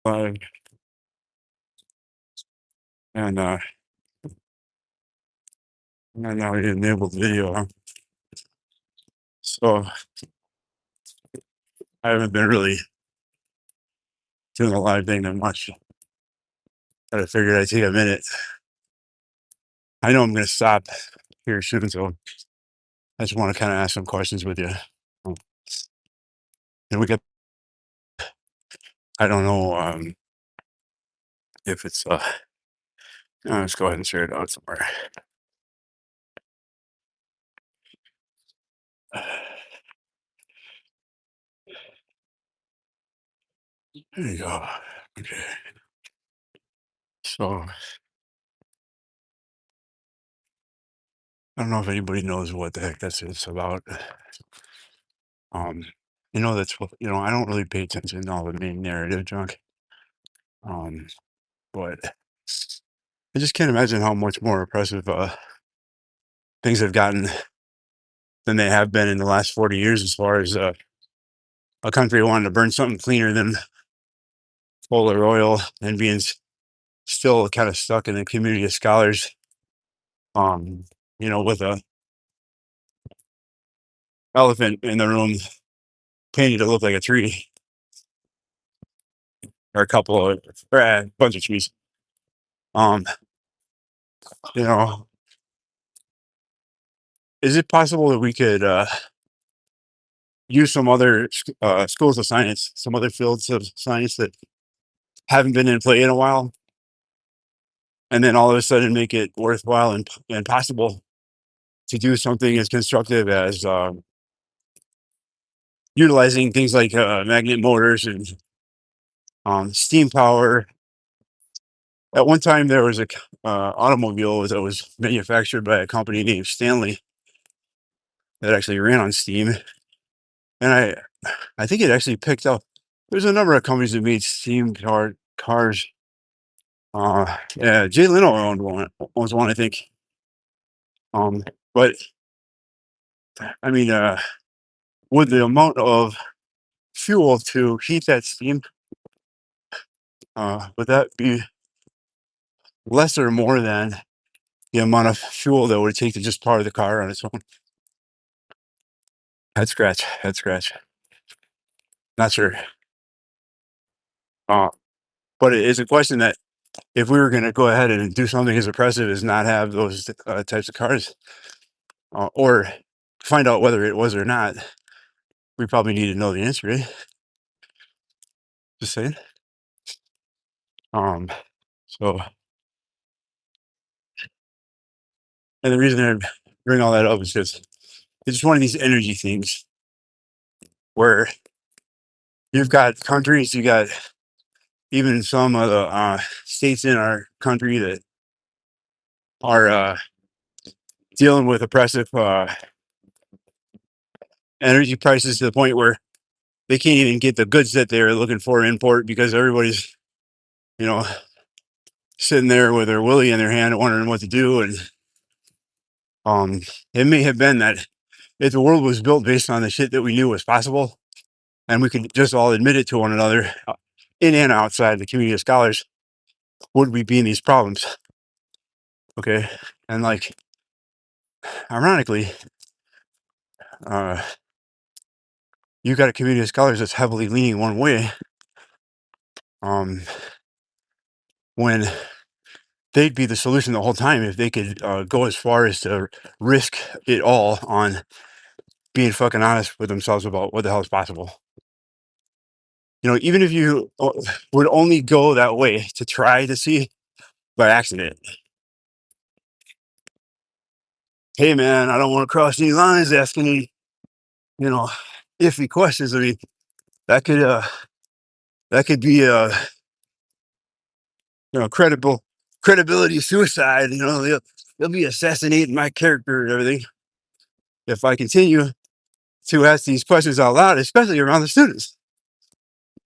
live, and and now we enabled video. So I haven't been really doing the live thing that much. But I figured I'd take a minute. I know I'm going to stop here soon, so I just want to kind of ask some questions with you. Um, And we get, I don't know if it's, let's go ahead and share it out somewhere. There you go. Okay. So I don't know if anybody knows what the heck this is about. Um, that's what, I don't really pay attention to all the main narrative junk. Um, but I just can't imagine how much more oppressive things have gotten than they have been in the last 40 years as far as a country wanting to burn something cleaner than polar oil and being still kind of stuck in a community of scholars, um, with a elephant in the room painted to look like a tree or a couple of, or a bunch of trees. Um, you know, is it possible that we could use some other schools of science, some other fields of science that haven't been in play in a while, and then all of a sudden make it worthwhile and possible to do something as constructive as utilizing things like magnet motors and steam power. At one time, there was a automobile that was manufactured by a company named Stanley that actually ran on steam, and I think it actually picked up. There's a number of companies that made steam cars. Yeah, Jay Leno owns one, I think. But I mean, with the amount of fuel to heat that steam, would that be less or more than the amount of fuel that would take to just power the car on its own? Head scratch, head scratch. Not sure. Uh, but it is a question that if we were going to go ahead and do something as oppressive as not have those types of cars, or find out whether it was or not, we probably need to know the answer, right? Just saying. Um, so, and the reason I bring all that up is just it's just one of these energy things where you've got countries, you got even some of the states in our country that are dealing with oppressive energy prices to the point where they can't even get the goods that they're looking for import because everybody's, you know, sitting there with their willy in their hand wondering what to do. And it may have been that if the world was built based on the shit that we knew was possible and we could just all admit it to one another in and outside the community of scholars, would we be in these problems? Okay. And like, ironically, uh, you got a community of scholars that's heavily leaning one way. When they'd be the solution the whole time if they could go as far as to risk it all on being fucking honest with themselves about what the hell is possible. Even if you would only go that way to try to see by accident, hey man, I don't want to cross any lines asking any, you know, iffy questions. I mean, that could be credibility suicide. They'll be assassinating my character and everything if I continue to ask these questions out loud, especially around the students.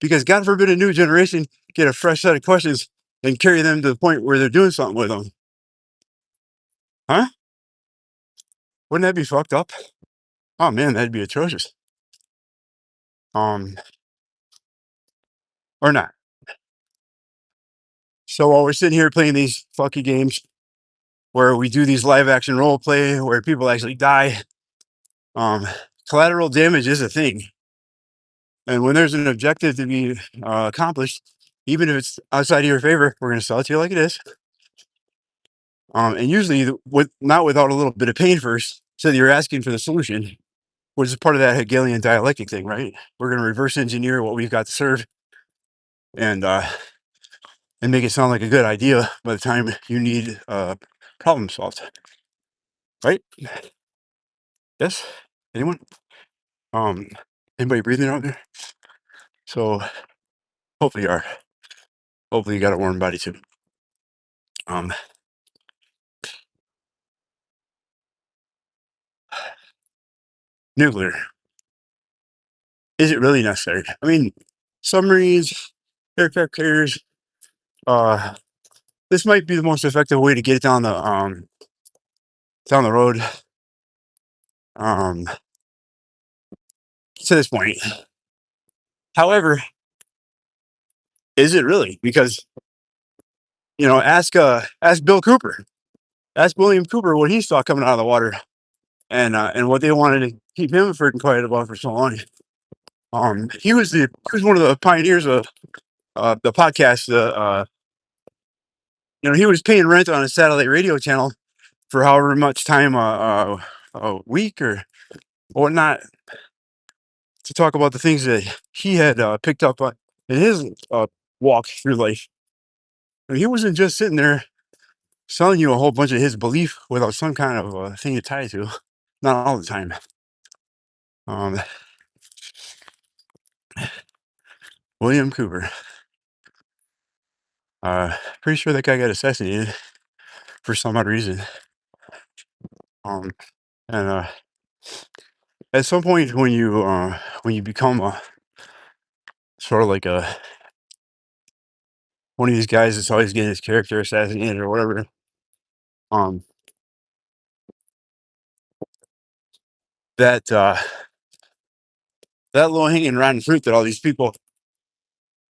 Because God forbid a new generation get a fresh set of questions and carry them to the point where they're doing something with them. Huh? Wouldn't that be fucked up? Oh man, that'd be atrocious. Or not. So while we're sitting here playing these fucky games where we do these live action role play where people actually die, um, collateral damage is a thing. And when there's an objective to be accomplished, even if it's outside of your favor, we're going to sell it to you like it is. And usually, with not without a little bit of pain first, so that you're asking for the solution, which is part of that Hegelian dialectic thing, right? We're going to reverse engineer what we've got to serve, and make it sound like a good idea by the time you need problem solved, right? Yes. Anyone? Um, Anybody breathing out there? So hopefully you are. Hopefully you got a warm body too. Um, Nuclear. Is it really necessary? I mean, submarines, aircraft carriers. Uh, this might be the most effective way to get it down the road. Um, to this point. However, is it really? Because ask Bill Cooper, ask William Cooper what he saw coming out of the water, and what they wanted to keep him quiet about for so long. He was one of the pioneers of the podcast. He was paying rent on a satellite radio channel for however much time a week or whatnot to talk about the things that he had picked up on in his walk through life. And he wasn't just sitting there selling you a whole bunch of his belief without some kind of thing to tie to. Not all the time. Um, William Cooper. Pretty sure that guy got assassinated for some odd reason. And at some point when you become sort of like a one of these guys that's always getting his character assassinated or whatever, um, that that low hanging rotten fruit that all these people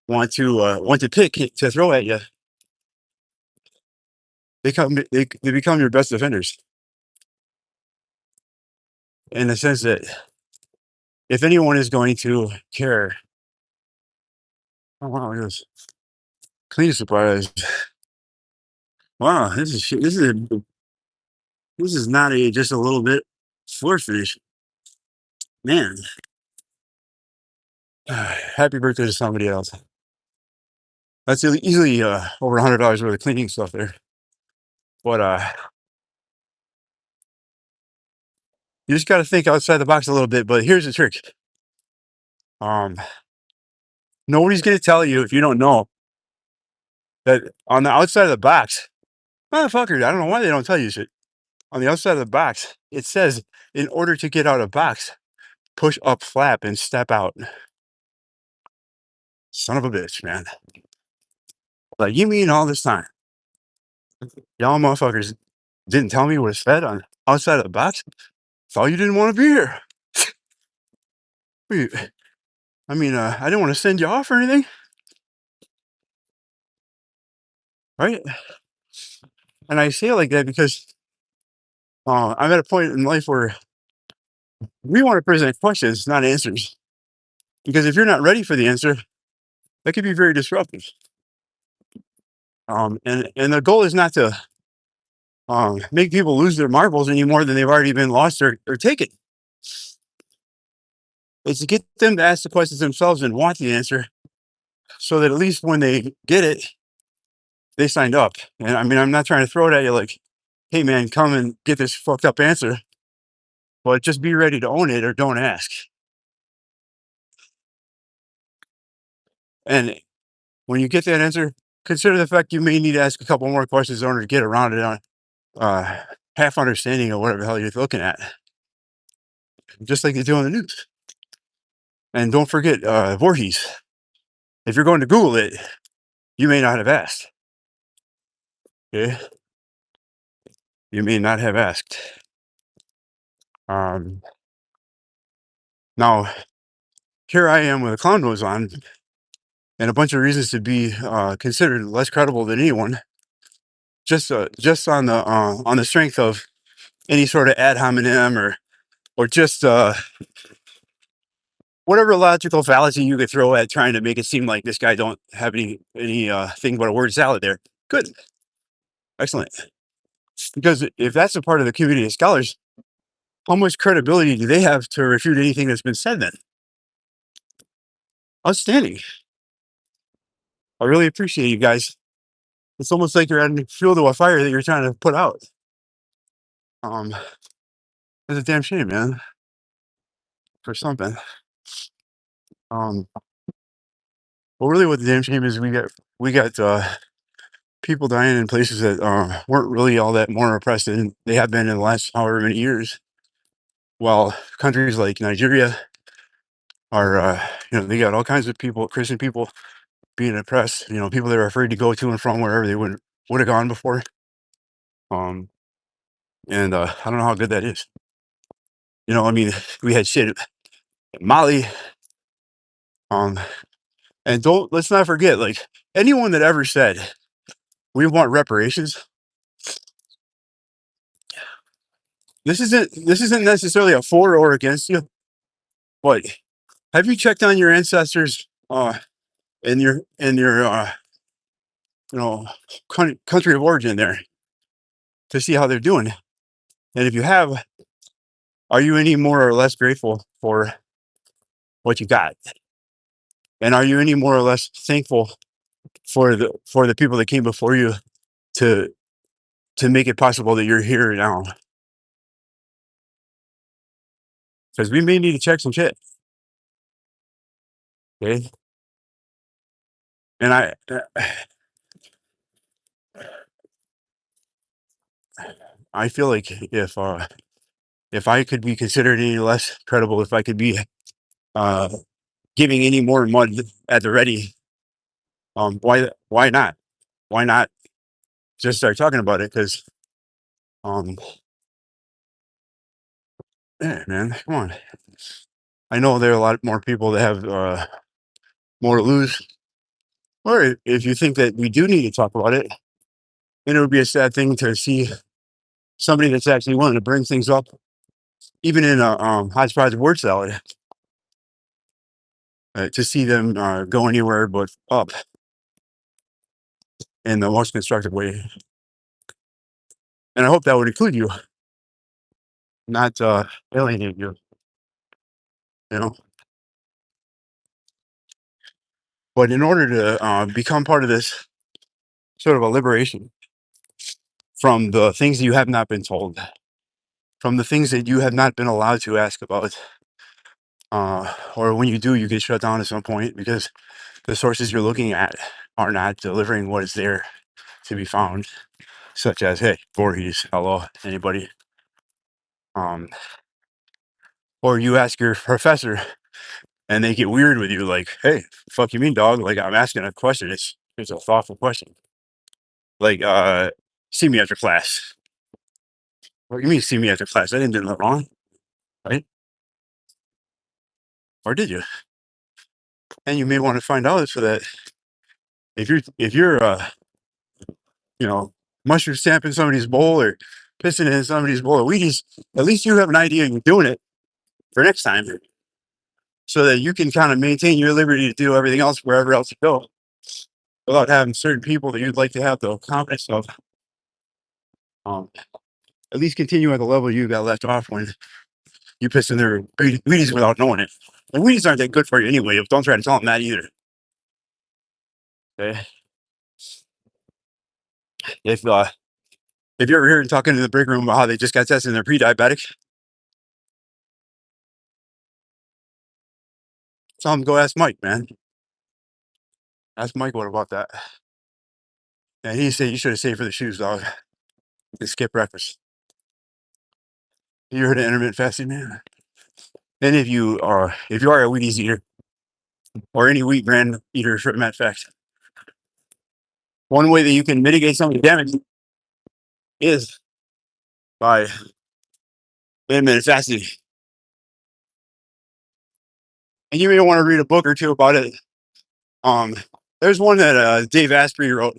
want to pick to throw at you, they become your best defenders in the sense that if anyone is going to care, oh wow, look at this clean surprise. Wow, this is not a just a little bit floor finish, man. Happy birthday to somebody else. That's easily over $100 worth of cleaning stuff there. But you just got to think outside the box a little bit. But here's the trick: um, nobody's going to tell you if you don't know that on the outside of the box, motherfucker. I don't know why they don't tell you shit. On the outside of the box, it says, in order to get out of box, push up flap and step out. Son of a bitch, man. Like, you mean all this time, y'all motherfuckers didn't tell me what it said on outside of the box? Thought you didn't want to be here. Wait, I mean, I didn't want to send you off or anything, right? And I say it like that because I'm at a point in life where we want to present questions, not answers. Because if you're not ready for the answer, that could be very disruptive. And the goal is not to make people lose their marbles any more than they've already been lost or taken. It's to get them to ask the questions themselves and want the answer, so that at least when they get it, they signed up. And I mean, I'm not trying to throw it at you like, hey man, come and get this fucked up answer, but just be ready to own it or don't ask. And when you get that answer, consider the fact you may need to ask a couple more questions in order to get around it on half understanding of whatever the hell you're looking at, just like they do on the news. And don't forget Voorhees. If you're going to Google it, you may not have asked. Okay, you may not have asked. Um, Now here I am with a clown nose on, and a bunch of reasons to be considered less credible than anyone, just on the strength of any sort of ad hominem or just whatever logical fallacy you could throw at trying to make it seem like this guy don't have any thing but a word salad there. Good, excellent. Because if that's a part of the community of scholars, how much credibility do they have to refute anything that's been said then? Outstanding. I really appreciate you guys. It's almost like you're adding fuel to a fire that you're trying to put out. Um, it's a damn shame, man, for something. Um, well, really, what the damn shame is, we got people dying in places that weren't really all that more oppressed than they have been in the last however many years. While countries like Nigeria are, they got all kinds of people, Christian people, being oppressed. People that are afraid to go to and from wherever they would have gone before. Um, and I don't know how good that is. I mean, we had shit in Mali. Um, and let's not forget, like, anyone that ever said we want reparations, this isn't necessarily a for or against you, but have you checked on your ancestors in your you know country of origin there to see how they're doing? And if you have, are you any more or less grateful for what you got? And are you any more or less thankful for the people that came before you to to make it possible that you're here now? Because we may need to check some shit. Okay. And I feel like if I could be considered any less credible, if I could be uh giving any more mud at the ready, why not? Why not just start talking about it? Because um yeah, man, come on. I know there are a lot more people that have more to lose. Or if you think that we do need to talk about it, then it would be a sad thing to see somebody that's actually willing to bring things up, even in a hodgepodge word salad, to see them go anywhere but up in the most constructive way. And I hope that would include you, not alienate you. You know. But in order to become part of this sort of a liberation from the things you have not been told, from the things that you have not been allowed to ask about, or when you do, you get shut down at some point because the sources you're looking at are not delivering what is there to be found, such as, hey, Voorhees, hello, anybody? Um, or you ask your professor and they get weird with you, like, hey, fuck you mean, dog? Like, I'm asking a question. It's a thoughtful question. Like, see me after class. What do you mean see me after class? I didn't do nothing wrong, right? Or did you? And you may want to find out so that if you're you know, mustard stamping somebody's bowl or pissing in somebody's bowl of Wheaties, at least you have an idea you're doing it for next time, so that you can kind of maintain your liberty to do everything else wherever else you go without having certain people that you'd like to have the confidence of um, at least continue at the level you got left off when you piss in their Wheaties without knowing it. And Wheaties aren't that good for you anyway. Don't try to tell them that either. Okay? If if you're ever here and talking to the break room about how they just got tested and they're pre-diabetic, tell them go ask Mike, man. Ask Mike what about that. And he said you should have saved for the shoes, dog. And skip breakfast. You heard of intermittent fasting, man? And if you are a Wheaties eater or any wheat brand eater, for matter of fact, one way that you can mitigate some of the damage is by intermittent fasting. And you may want to read a book or two about it Um, there's one that Dave Asprey wrote.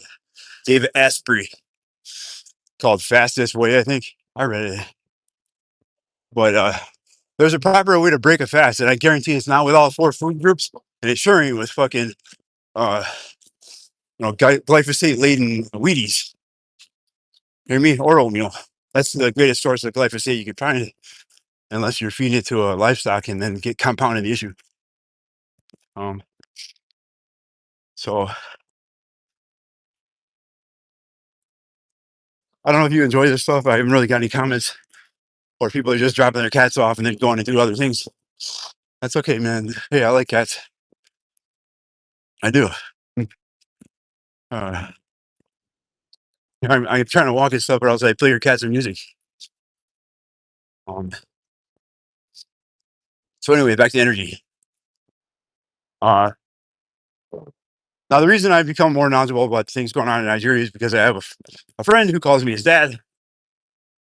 Dave Asprey, called "Fastest Way." I think I read it, but there's a proper way to break a fast, and I guarantee it's not with all four food groups, and it sure ain't with fucking uh, glyphosate laden Wheaties. You know what I mean? Or oatmeal. That's the greatest source of glyphosate you can find, unless you're feeding it to a livestock and then get compounding the issue. Um, so I don't know if you enjoy this stuff. I haven't really got any comments, or people are just dropping their cats off and then going to do other things. That's okay, man. Hey, I like cats. I do. Uh, I'm trying to walk and stuff, or else I play your cats some music. Um, so anyway, back to energy. Uh, Now the reason I've become more knowledgeable about things going on in Nigeria is because I have a friend who calls me his dad,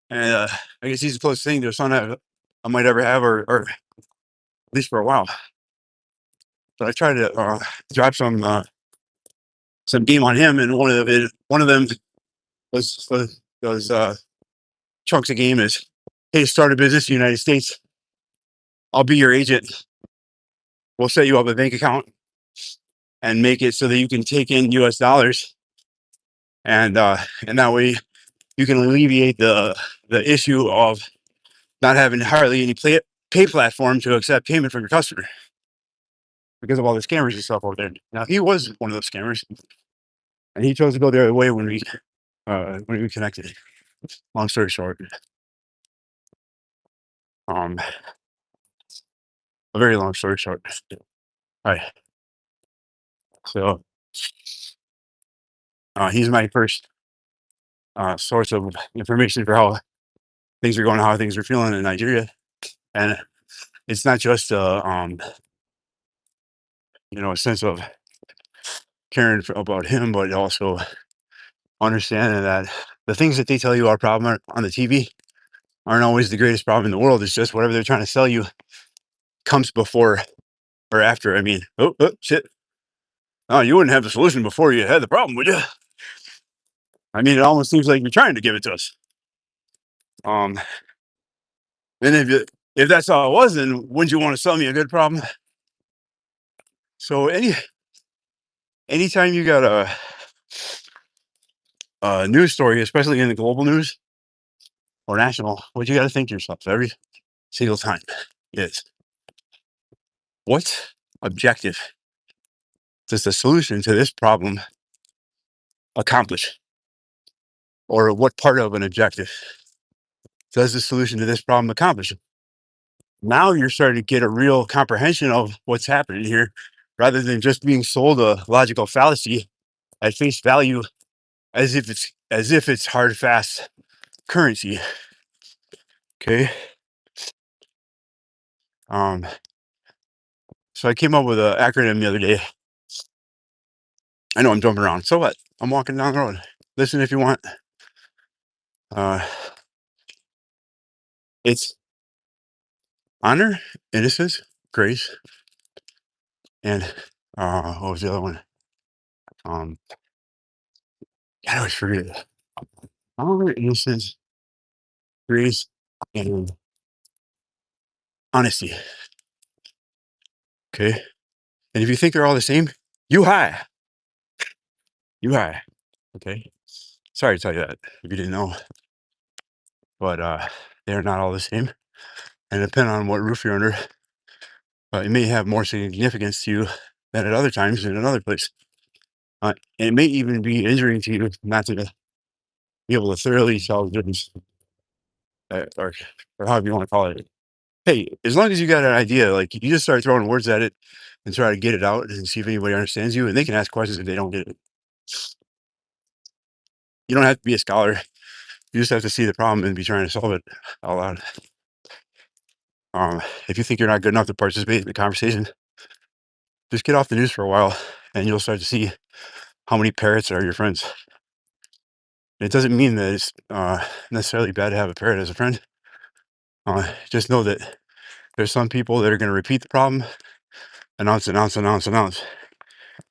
and I guess he's the closest thing to a son I might ever have, or at least for a while. So I try to drop some game on him, and one of them was chunks of game is, hey, start a business in the United States. I'll be your agent. We'll set you up a bank account and make it so that you can take in U.S. dollars, and that way you can alleviate the issue of not having hardly any pay platform to accept payment from your customer because of all the scammers and stuff over there. Now he was one of those scammers, and he chose to go the other way when we connected. Long story short, um, a very long story short. All right, so he's my first source of information for how things are going, how things are feeling in Nigeria, and it's not just a sense of caring about him, but also understanding that the things that they tell you are a problem on the TV aren't always the greatest problem in the world. It's just whatever they're trying to sell you comes before or after. I mean, oh shit. Oh, you wouldn't have the solution before you had the problem, would you? I mean, it almost seems like you're trying to give it to us. And if that's all it was, then wouldn't you want to sell me a good problem? So anytime you got a news story, especially in the global news or national, what you got to think to yourself every single time is, what objective does the solution to this problem accomplish? Or what part of an objective does the solution to this problem accomplish? Now you're starting to get a real comprehension of what's happening here, rather than just being sold a logical fallacy at face value, as if it's hard, fast currency. Okay. So I came up with an acronym the other day. I know I'm jumping around. So what? I'm walking down the road. Listen if you want. It's honor, innocence, grace, and what was the other one? I always forget it. Honor, innocence, grace, and honesty. Okay. And if you think they're all the same, you high. You high. Okay. Sorry to tell you that if you didn't know. But they're not all the same. And depending on what roof you're under, it may have more significance to you than at other times in another place. And it may even be injuring to you not to be able to thoroughly tell the difference, or however you want to call it. Hey, as long as you got an idea, like you just start throwing words at it and try to get it out and see if anybody understands you, and they can ask questions if they don't get it. You don't have to be a scholar. You just have to see the problem and be trying to solve it out loud. If you think you're not good enough to participate in the conversation, just get off the news for a while, and you'll start to see how many parrots are your friends. It doesn't mean that it's necessarily bad to have a parrot as a friend. Just know that there's some people that are going to repeat the problem, announce,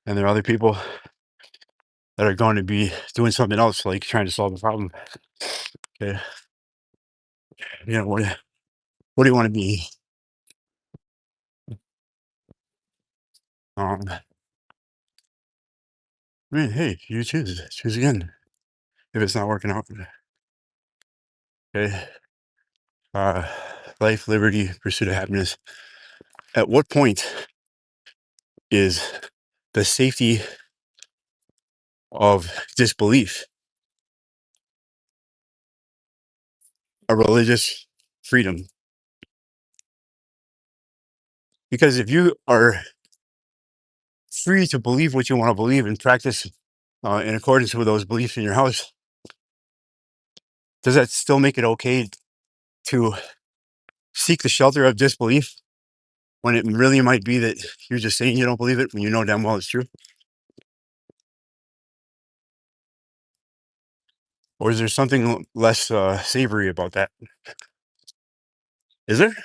and there are other people that are going to be doing something else, like trying to solve the problem. Okay, what do you want to be? I mean, hey, you choose again if it's not working out. Okay, uh, life, liberty, pursuit of happiness. At what point is the safety of disbelief a religious freedom? Because if you are free to believe what you want to believe and practice in accordance with those beliefs in your house, does that still make it okay to seek the shelter of disbelief when it really might be that you're just saying you don't believe it when you know damn well it's true? Or is there something less savory about that? Is there?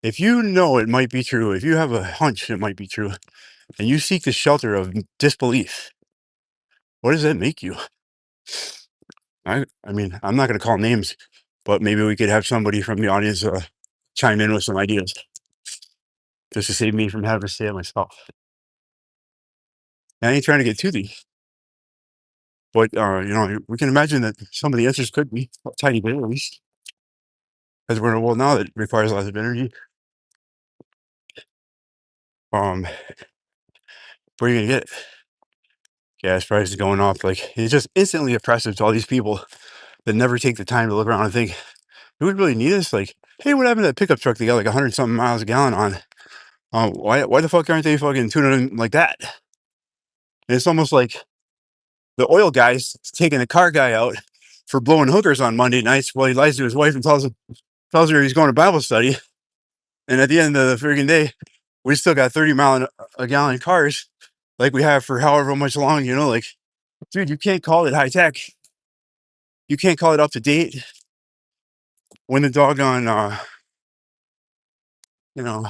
If you know it might be true, if you have a hunch it might be true, and you seek the shelter of disbelief, what does that make you? I mean, I'm not going to call names, but maybe we could have somebody from the audience chime in with some ideas just to save me from having to say it myself. And I ain't trying to get toothy, but we can imagine that some of the answers could be a tiny bit at least, because we're in a world now that requires lots of energy. Where are you gonna get it? Gas prices going off, like it's just instantly oppressive to all these people that never take the time to look around and think, do we really need this? Like, hey, what happened to that pickup truck they got like 100 something miles a gallon on? Why the fuck aren't they fucking tuning in like that? And it's almost like the oil guy's taking the car guy out for blowing hookers on Monday nights while he lies to his wife and tells her he's going to Bible study. And at the end of the freaking day, we still got 30 mile a gallon cars like we have for however much long, like, dude, you can't call it high tech. You can't call it up to date when the doggone, you know,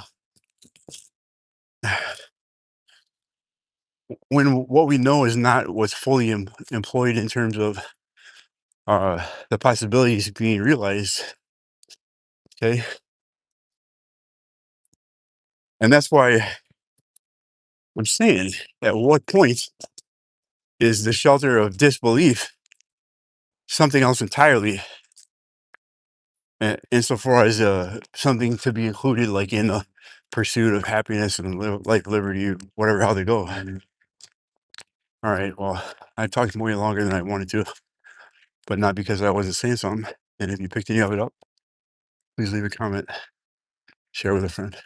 when what we know is not what's fully employed in terms of the possibilities being realized. Okay. And that's why I'm saying, at what point is the shelter of disbelief something else entirely, insofar as something to be included, like in the pursuit of happiness and like liberty, whatever, how they go. All right, well, I talked way longer than I wanted to, but not because I wasn't saying something. And if you picked any of it up, please leave a comment, share with a friend.